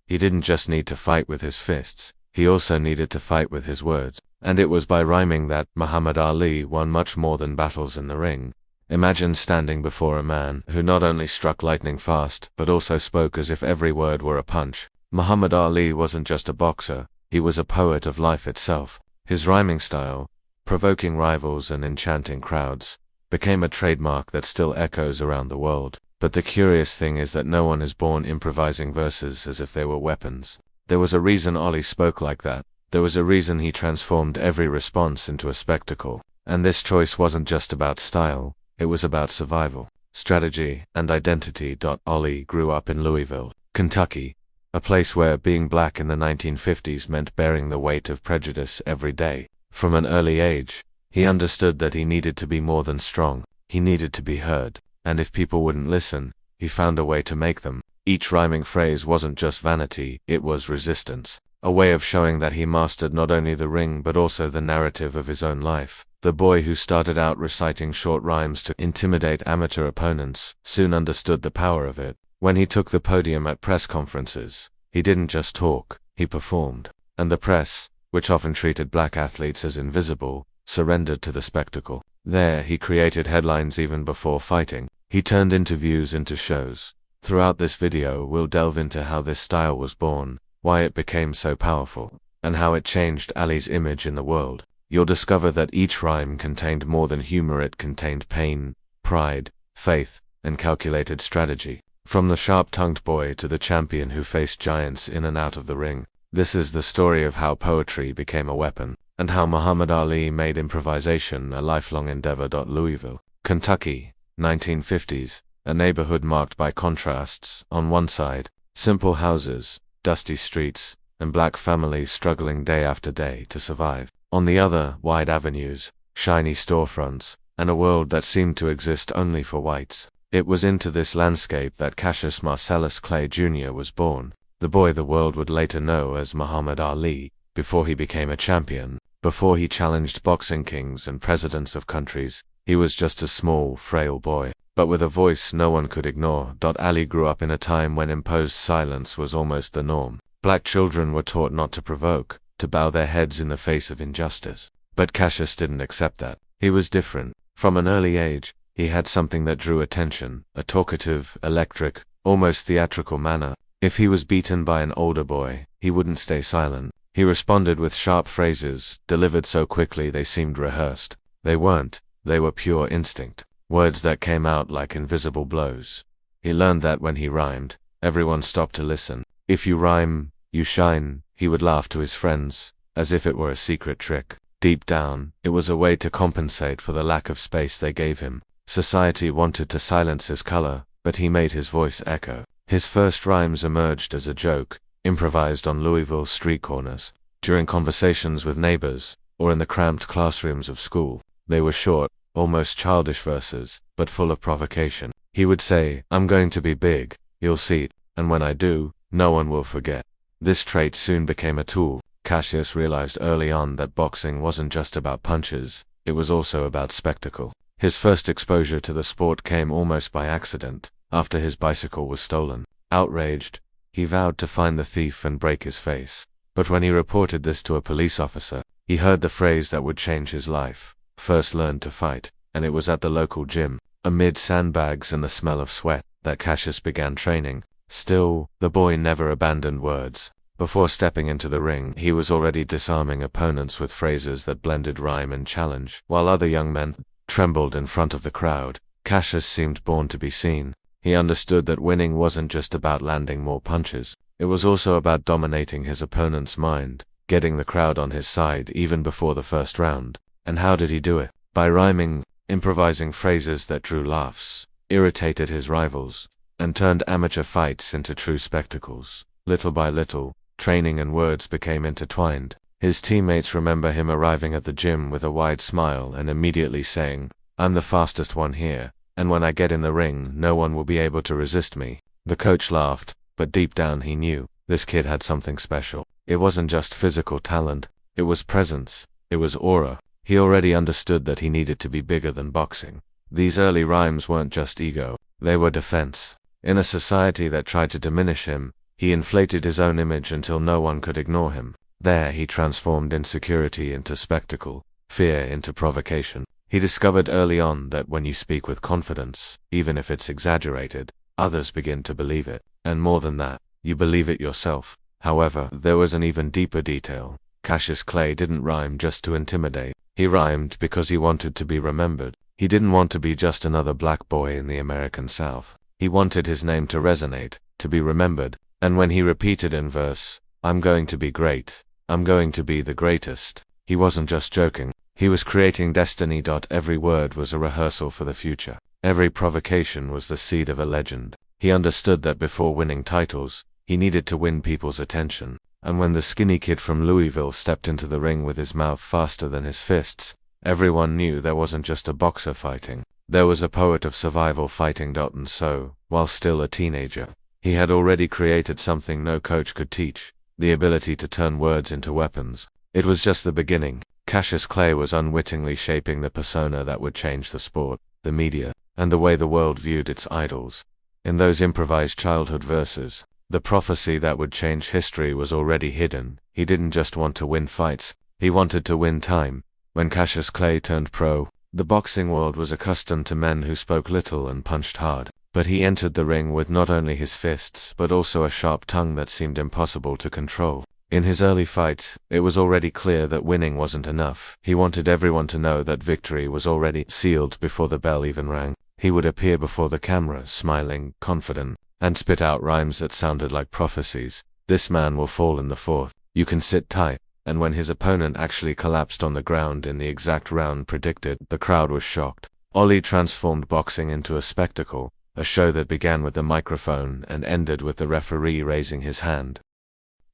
He didn't just need to fight with his fists, he also needed to fight with his words. And it was by rhyming that Muhammad Ali won much more than battles in the ring. Imagine standing before a man who not only struck lightning fast, but also spoke as if every word were a punch. Muhammad Ali wasn't just a boxer, he was a poet of life itself. His rhyming style, provoking rivals and enchanting crowds, became a trademark that still echoes around the world. But the curious thing is that no one is born improvising verses as if they were weapons. There was a reason Ali spoke like that. There was a reason he transformed every response into a spectacle. And this choice wasn't just about style, it was about survival, strategy, and identity. Ali grew up in Louisville, Kentucky, a place where being black in the 1950s meant bearing the weight of prejudice every day. From an early age, he understood that he needed to be more than strong, he needed to be heard, and if people wouldn't listen, he found a way to make them. Each rhyming phrase wasn't just vanity, it was resistance, a way of showing that he mastered not only the ring but also the narrative of his own life. The boy who started out reciting short rhymes to intimidate amateur opponents soon understood the power of it. When he took the podium at press conferences, he didn't just talk, he performed. And the press, which often treated black athletes as invisible, surrendered to the spectacle. There, he created headlines even before fighting. He turned interviews into shows. Throughout this video, we'll delve into how this style was born, why it became so powerful, and how it changed Ali's image in the world. You'll discover that each rhyme contained more than humor, it contained pain, pride, faith, and calculated strategy. From the sharp-tongued boy to the champion who faced giants in and out of the ring, this is the story of how poetry became a weapon, and how Muhammad Ali made improvisation a lifelong endeavor. Louisville, Kentucky, 1950s, a neighborhood marked by contrasts. On one side, simple houses, dusty streets, and black families struggling day after day to survive. On the other, wide avenues, shiny storefronts, and a world that seemed to exist only for whites. It was into this landscape that Cassius Marcellus Clay Jr. was born, the boy the world would later know as Muhammad Ali. Before he became a champion, before he challenged boxing kings and presidents of countries, he was just a small, frail boy, but with a voice no one could ignore. Ali grew up in a time when imposed silence was almost the norm. Black children were taught not to provoke, to bow their heads in the face of injustice. But Cassius didn't accept that. He was different. From an early age, he had something that drew attention, a talkative, electric, almost theatrical manner. If he was beaten by an older boy, he wouldn't stay silent. He responded with sharp phrases, delivered so quickly they seemed rehearsed. They weren't, they were pure instinct, words that came out like invisible blows. He learned that when he rhymed, everyone stopped to listen. If you rhyme, you shine, he would laugh to his friends, as if it were a secret trick. Deep down, it was a way to compensate for the lack of space they gave him. Society wanted to silence his color, but he made his voice echo. His first rhymes emerged as a joke, improvised on Louisville street corners, during conversations with neighbors, or in the cramped classrooms of school. They were short, almost childish verses, but full of provocation. He would say, "I'm going to be big, you'll see it, and when I do, no one will forget." This trait soon became a tool. Cassius realized early on that boxing wasn't just about punches, it was also about spectacle. His first exposure to the sport came almost by accident, after his bicycle was stolen. Outraged, he vowed to find the thief and break his face. But when he reported this to a police officer, he heard the phrase that would change his life: "First learn to fight." And it was at the local gym, amid sandbags and the smell of sweat, that Cassius began training. Still, the boy never abandoned words. Before stepping into the ring, he was already disarming opponents with phrases that blended rhyme and challenge. While other young men trembled in front of the crowd, Cassius seemed born to be seen. He understood that winning wasn't just about landing more punches. It was also about dominating his opponent's mind, getting the crowd on his side even before the first round. And how did he do it? By rhyming, improvising phrases that drew laughs, irritated his rivals, and turned amateur fights into true spectacles. Little by little, training and words became intertwined. His teammates remember him arriving at the gym with a wide smile and immediately saying, "I'm the fastest one here, and when I get in the ring, no one will be able to resist me." The coach laughed, but deep down he knew, this kid had something special. It wasn't just physical talent, it was presence, it was aura. He already understood that he needed to be bigger than boxing. These early rhymes weren't just ego, they were defense. In a society that tried to diminish him, He inflated his own image until no one could ignore him. There he transformed insecurity into spectacle, fear into provocation. He discovered early on that when you speak with confidence, even if it's exaggerated, others begin to believe it. And more than that, you believe it yourself. However, there was an even deeper detail. Cassius Clay didn't rhyme just to intimidate. He rhymed because he wanted to be remembered. He didn't want to be just another black boy in the American South. He wanted his name to resonate, to be remembered. And when he repeated in verse, "I'm going to be great, I'm going to be the greatest," he wasn't just joking. He was creating destiny. Every word was a rehearsal for the future. Every provocation was the seed of a legend. He understood that before winning titles, he needed to win people's attention. And when the skinny kid from Louisville stepped into the ring with his mouth faster than his fists, everyone knew there wasn't just a boxer fighting. There was a poet of survival fighting. And so, while still a teenager, he had already created something no coach could teach, the ability to turn words into weapons. It was just the beginning. Cassius Clay was unwittingly shaping the persona that would change the sport, the media, and the way the world viewed its idols. In those improvised childhood verses, the prophecy that would change history was already hidden. He didn't just want to win fights, he wanted to win time. When Cassius Clay turned pro, the boxing world was accustomed to men who spoke little and punched hard. But he entered the ring with not only his fists, but also a sharp tongue that seemed impossible to control. In his early fights, it was already clear that winning wasn't enough. He wanted everyone to know that victory was already sealed before the bell even rang. He would appear before the camera, smiling, confident, and spit out rhymes that sounded like prophecies. "This man will fall in the fourth. You can sit tight." And when his opponent actually collapsed on the ground in the exact round predicted, the crowd was shocked. Ollie transformed boxing into a spectacle, a show that began with the microphone and ended with the referee raising his hand.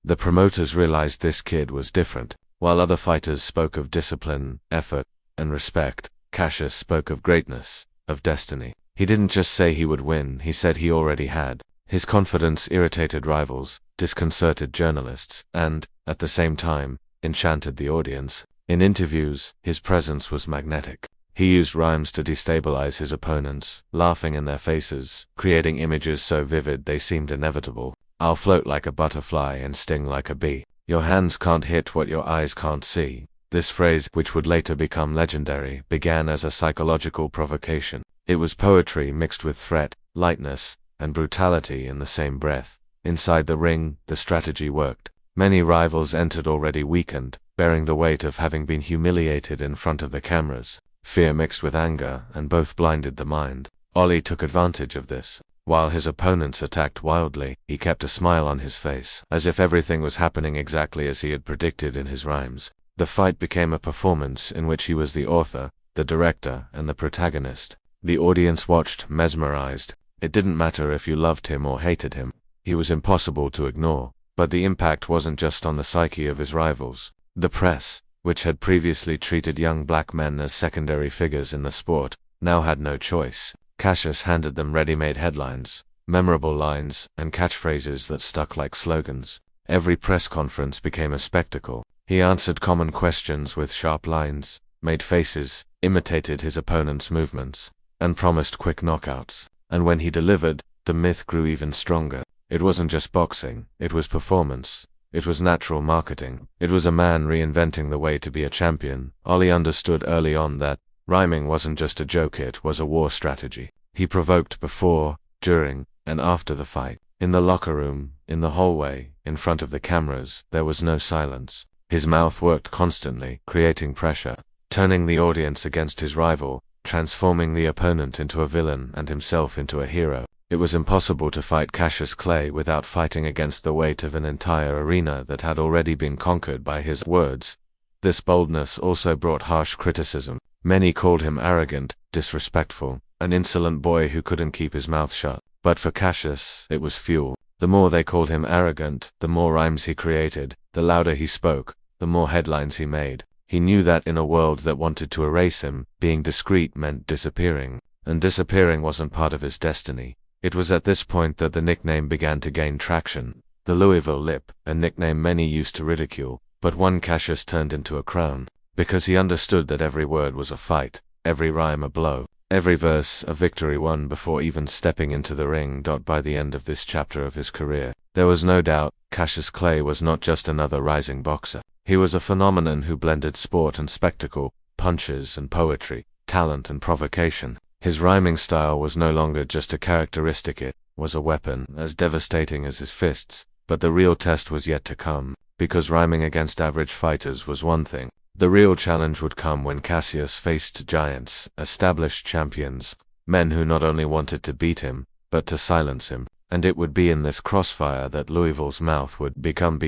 The promoters realized this kid was different. While other fighters spoke of discipline, effort, and respect, Cassius spoke of greatness, of destiny. He didn't just say he would win, he said he already had. His confidence irritated rivals, disconcerted journalists, and, at the same time, enchanted the audience. In interviews, his presence was magnetic. He used rhymes to destabilize his opponents, laughing in their faces, creating images so vivid they seemed inevitable. "I'll float like a butterfly and sting like a bee. Your hands can't hit what your eyes can't see." This phrase, which would later become legendary, began as a psychological provocation. It was poetry mixed with threat, lightness, and brutality in the same breath. Inside the ring, the strategy worked. Many rivals entered already weakened, bearing the weight of having been humiliated in front of the cameras. Fear mixed with anger, and both blinded the mind. Ollie took advantage of this. While his opponents attacked wildly, he kept a smile on his face, as if everything was happening exactly as he had predicted in his rhymes. The fight became a performance in which he was the author, the director, and the protagonist. The audience watched, mesmerized. It didn't matter if you loved him or hated him. He was impossible to ignore. But the impact wasn't just on the psyche of his rivals. The press, which had previously treated young black men as secondary figures in the sport, now had no choice. Cassius handed them ready-made headlines, memorable lines, and catchphrases that stuck like slogans. Every press conference became a spectacle. He answered common questions with sharp lines, made faces, imitated his opponent's movements, and promised quick knockouts. And when he delivered, the myth grew even stronger. It wasn't just boxing, it was performance. It was natural marketing. It was a man reinventing the way to be a champion. Ollie understood early on that rhyming wasn't just a joke, it was a war strategy. He provoked before, during, and after the fight. In the locker room, in the hallway, in front of the cameras, there was no silence. His mouth worked constantly, creating pressure, turning the audience against his rival, transforming the opponent into a villain and himself into a hero. It was impossible to fight Cassius Clay without fighting against the weight of an entire arena that had already been conquered by his words. This boldness also brought harsh criticism. Many called him arrogant, disrespectful, an insolent boy who couldn't keep his mouth shut. But for Cassius, it was fuel. The more they called him arrogant, the more rhymes he created, the louder he spoke, the more headlines he made. He knew that in a world that wanted to erase him, being discreet meant disappearing. And disappearing wasn't part of his destiny. It was at this point that the nickname began to gain traction. The Louisville Lip, a nickname many used to ridicule, but one Cassius turned into a crown. Because he understood that every word was a fight, every rhyme a blow, every verse a victory won before even stepping into the ring. By the end of this chapter of his career, There was no doubt, Cassius Clay was not just another rising boxer. He was a phenomenon who blended sport and spectacle, punches and poetry, talent and provocation. His rhyming style was no longer just a characteristic, it was a weapon, as devastating as his fists. But the real test was yet to come, because rhyming against average fighters was one thing. The real challenge would come when Cassius faced giants, established champions, men who not only wanted to beat him, but to silence him. And it would be in this crossfire that Louisville's mouth would become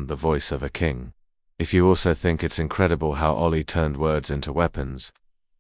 the voice of a king. If you also think it's incredible how Ollie turned words into weapons,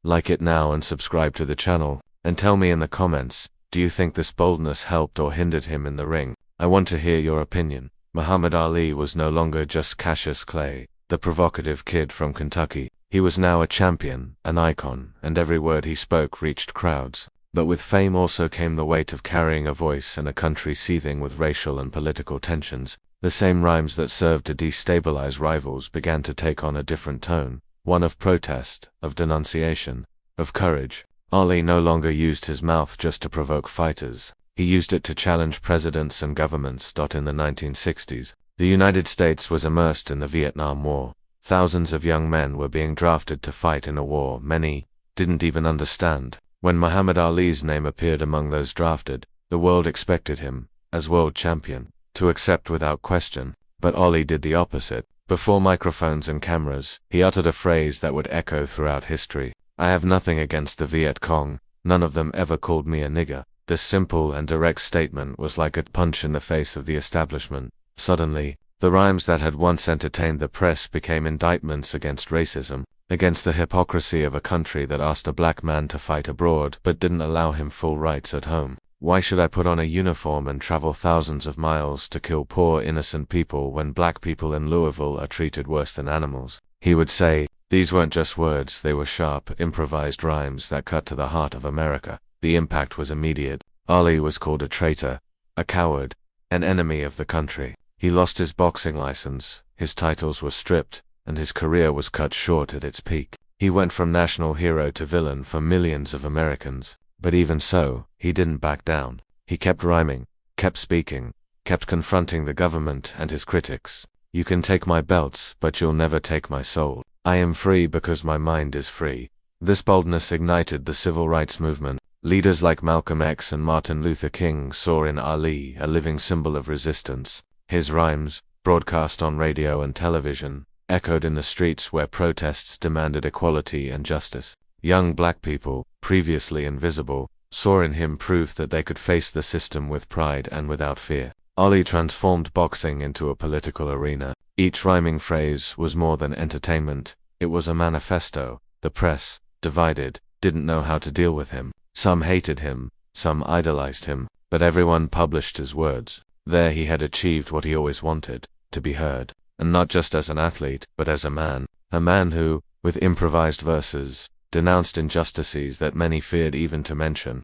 like it now and subscribe to the channel, and tell me in the comments, do you think this boldness helped or hindered him in the ring? I want to hear your opinion. Muhammad Ali was no longer just Cassius Clay, the provocative kid from Kentucky. He was now a champion, an icon, and every word he spoke reached crowds. But with fame also came the weight of carrying a voice in a country seething with racial and political tensions. The same rhymes that served to destabilize rivals began to take on a different tone, one of protest, of denunciation, of courage. Ali no longer used his mouth just to provoke fighters. He used it to challenge presidents and governments. In the 1960s, the United States was immersed in the Vietnam War. Thousands of young men were being drafted to fight in a war many didn't even understand. When Muhammad Ali's name appeared among those drafted, the world expected him, as world champion, to accept without question. But Ali did the opposite. Before microphones and cameras, he uttered a phrase that would echo throughout history. I have nothing against the Viet Cong, none of them ever called me a nigger. This simple and direct statement was like a punch in the face of the establishment. Suddenly, the rhymes that had once entertained the press became indictments against racism, against the hypocrisy of a country that asked a black man to fight abroad but didn't allow him full rights at home. Why should I put on a uniform and travel thousands of miles to kill poor innocent people when black people in Louisville are treated worse than animals? He would say, these weren't just words, they were sharp, improvised rhymes that cut to the heart of America. The impact was immediate. Ali was called a traitor, a coward, an enemy of the country. He lost his boxing license, his titles were stripped, and his career was cut short at its peak. He went from national hero to villain for millions of Americans. But even so, he didn't back down. He kept rhyming, kept speaking, kept confronting the government and his critics. You can take my belts, but you'll never take my soul. I am free because my mind is free. This boldness ignited the civil rights movement. Leaders like Malcolm X and Martin Luther King saw in Ali a living symbol of resistance. His rhymes, broadcast on radio and television, echoed in the streets where protests demanded equality and justice. Young black people, previously invisible, saw in him proof that they could face the system with pride and without fear. Ali transformed boxing into a political arena. Each rhyming phrase was more than entertainment, it was a manifesto. The press, divided, didn't know how to deal with him. Some hated him, some idolized him, but everyone published his words. There he had achieved what he always wanted, to be heard. And not just as an athlete, but as a man who, with improvised verses, denounced injustices that many feared even to mention.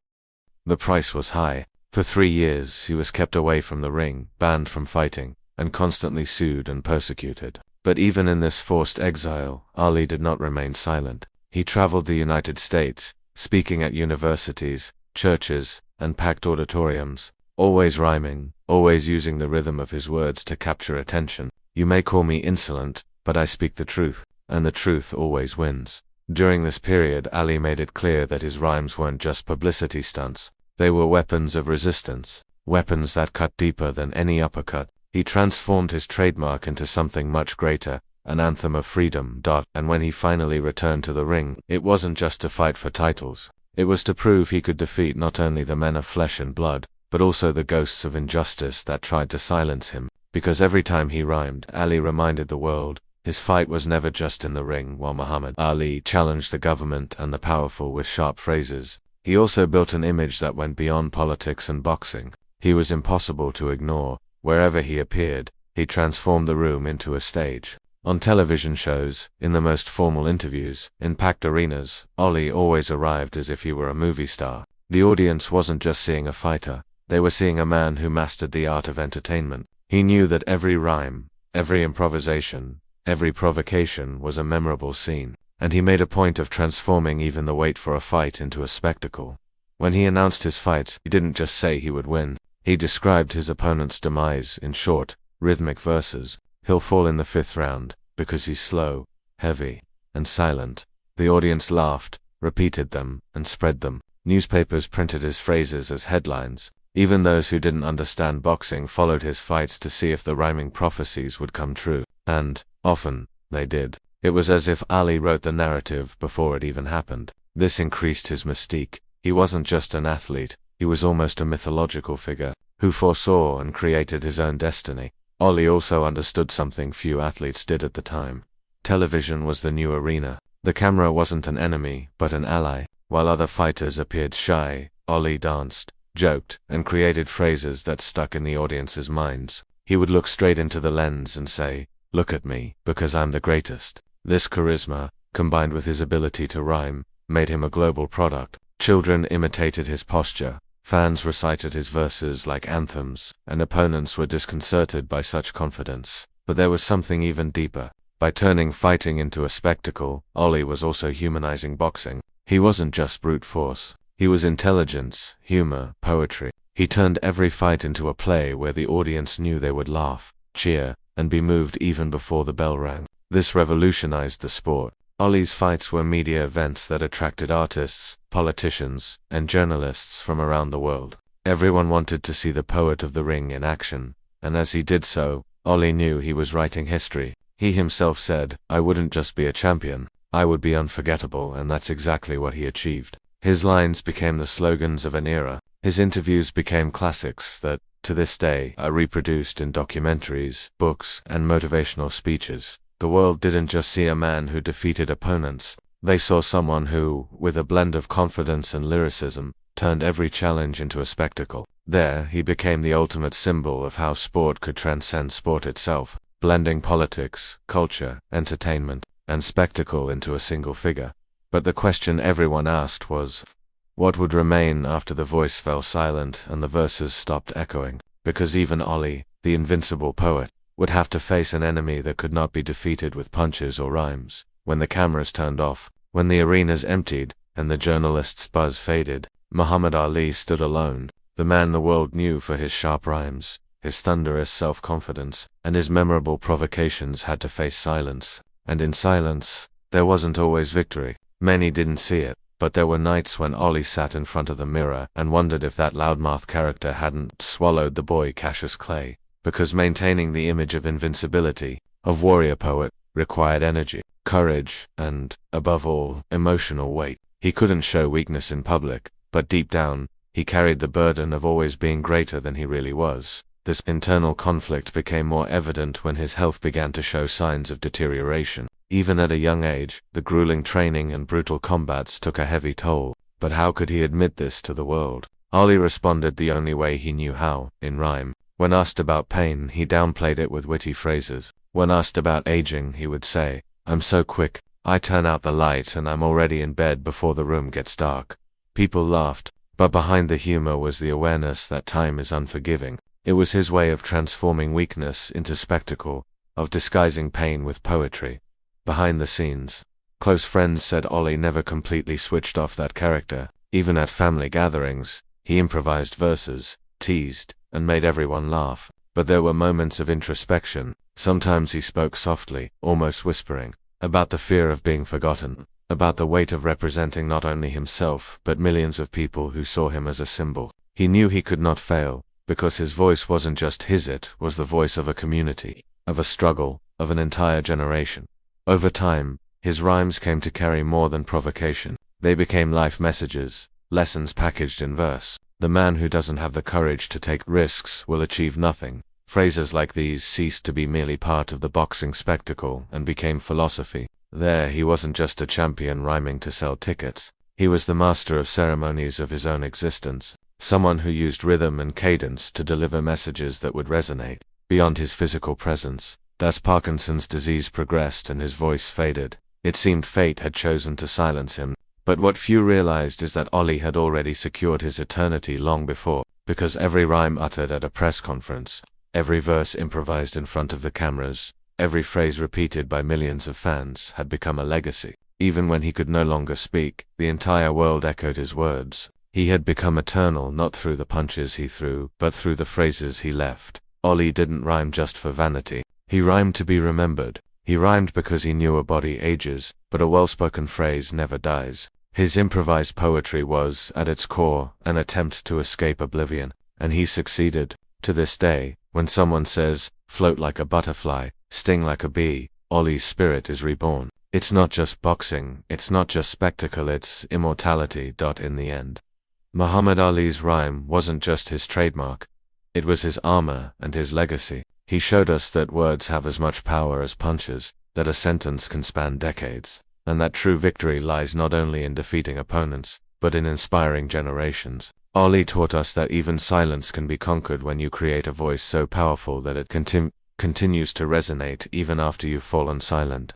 The price was high. For 3 years he was kept away from the ring, banned from fighting, and constantly sued and persecuted. But even in this forced exile, Ali did not remain silent. He traveled the United States, speaking at universities, churches, and packed auditoriums, always rhyming, always using the rhythm of his words to capture attention. You may call me insolent, but I speak the truth, and the truth always wins. During this period, Ali made it clear that his rhymes weren't just publicity stunts. They were weapons of resistance, weapons that cut deeper than any uppercut. He transformed his trademark into something much greater, an anthem of freedom. And when he finally returned to the ring, it wasn't just to fight for titles. It was to prove he could defeat not only the men of flesh and blood, but also the ghosts of injustice that tried to silence him. Because every time he rhymed, Ali reminded the world, his fight was never just in the ring. While Muhammad Ali challenged the government and the powerful with sharp phrases, he also built an image that went beyond politics and boxing. He was impossible to ignore. Wherever he appeared, he transformed the room into a stage. On television shows, in the most formal interviews, in packed arenas, Ali always arrived as if he were a movie star. The audience wasn't just seeing a fighter, they were seeing a man who mastered the art of entertainment. He knew that every rhyme, every improvisation, every provocation was a memorable scene, and he made a point of transforming even the wait for a fight into a spectacle. When he announced his fights, he didn't just say he would win, He described his opponent's demise in short, rhythmic verses. He'll fall in the 5th round, because he's slow, heavy, and silent. The audience laughed, repeated them, and spread them. Newspapers printed his phrases as headlines. Even those who didn't understand boxing followed his fights to see if the rhyming prophecies would come true. And, often, they did. It was as if Ali wrote the narrative before it even happened. This increased his mystique. He wasn't just an athlete, he was almost a mythological figure, who foresaw and created his own destiny. Ali also understood something few athletes did at the time. Television was the new arena. The camera wasn't an enemy, but an ally. While other fighters appeared shy, Ali danced, joked, and created phrases that stuck in the audience's minds. He would look straight into the lens and say, "Look at me, because I'm the greatest." This charisma, combined with his ability to rhyme, made him a global product. Children imitated his posture, fans recited his verses like anthems, and opponents were disconcerted by such confidence. But there was something even deeper. By turning fighting into a spectacle, Ali was also humanizing boxing. He wasn't just brute force. He was intelligence, humor, poetry. He turned every fight into a play where the audience knew they would laugh, cheer, and be moved even before the bell rang. This revolutionized the sport. Ali's fights were media events that attracted artists, politicians, and journalists from around the world. Everyone wanted to see the poet of the ring in action, and as he did so, Ali knew he was writing history. He himself said, "I wouldn't just be a champion, I would be unforgettable," and that's exactly what he achieved. His lines became the slogans of an era. His interviews became classics that, to this day, are reproduced in documentaries, books, and motivational speeches. The world didn't just see a man who defeated opponents. They saw someone who, with a blend of confidence and lyricism, turned every challenge into a spectacle. There, he became the ultimate symbol of how sport could transcend sport itself, blending politics, culture, entertainment, and spectacle into a single figure. But the question everyone asked was, what would remain after the voice fell silent and the verses stopped echoing? Because even Ali, the invincible poet, would have to face an enemy that could not be defeated with punches or rhymes. When the cameras turned off, when the arenas emptied, and the journalists' buzz faded, Muhammad Ali stood alone, the man the world knew for his sharp rhymes, his thunderous self-confidence, and his memorable provocations had to face silence. And in silence, there wasn't always victory. Many didn't see it, but there were nights when Ali sat in front of the mirror and wondered if that loudmouth character hadn't swallowed the boy Cassius Clay. Because maintaining the image of invincibility, of warrior poet, required energy, courage, and, above all, emotional weight. He couldn't show weakness in public, but deep down, he carried the burden of always being greater than he really was. This internal conflict became more evident when his health began to show signs of deterioration. Even at a young age, the grueling training and brutal combats took a heavy toll. But how could he admit this to the world? Ali responded the only way he knew how, in rhyme. When asked about pain, he downplayed it with witty phrases. When asked about aging, he would say, "I'm so quick, I turn out the light and I'm already in bed before the room gets dark." People laughed, but behind the humor was the awareness that time is unforgiving. It was his way of transforming weakness into spectacle, of disguising pain with poetry. Behind the scenes, close friends said Ali never completely switched off that character. Even at family gatherings, he improvised verses, teased, and made everyone laugh. But there were moments of introspection. Sometimes he spoke softly, almost whispering, about the fear of being forgotten, about the weight of representing not only himself, but millions of people who saw him as a symbol. He knew he could not fail, because his voice wasn't just his, it was the voice of a community, of a struggle, of an entire generation. Over time, his rhymes came to carry more than provocation. They became life messages, lessons packaged in verse. The man who doesn't have the courage to take risks will achieve nothing. Phrases like these ceased to be merely part of the boxing spectacle and became philosophy. There, he wasn't just a champion rhyming to sell tickets. He was the master of ceremonies of his own existence, someone who used rhythm and cadence to deliver messages that would resonate beyond his physical presence. As Parkinson's disease progressed and his voice faded, it seemed fate had chosen to silence him. But what few realized is that Ali had already secured his eternity long before, because every rhyme uttered at a press conference, every verse improvised in front of the cameras, every phrase repeated by millions of fans had become a legacy. Even when he could no longer speak, the entire world echoed his words. He had become eternal not through the punches he threw, but through the phrases he left. Ollie didn't rhyme just for vanity. He rhymed to be remembered. He rhymed because he knew a body ages, but a well-spoken phrase never dies. His improvised poetry was, at its core, an attempt to escape oblivion, and he succeeded. To this day, when someone says, "Float like a butterfly, sting like a bee," Ollie's spirit is reborn. It's not just boxing, it's not just spectacle, it's immortality. In the end, Muhammad Ali's rhyme wasn't just his trademark. It was his armor and his legacy. He showed us that words have as much power as punches, that a sentence can span decades, and that true victory lies not only in defeating opponents, but in inspiring generations. Ali taught us that even silence can be conquered when you create a voice so powerful that it continues to resonate even after you've fallen silent.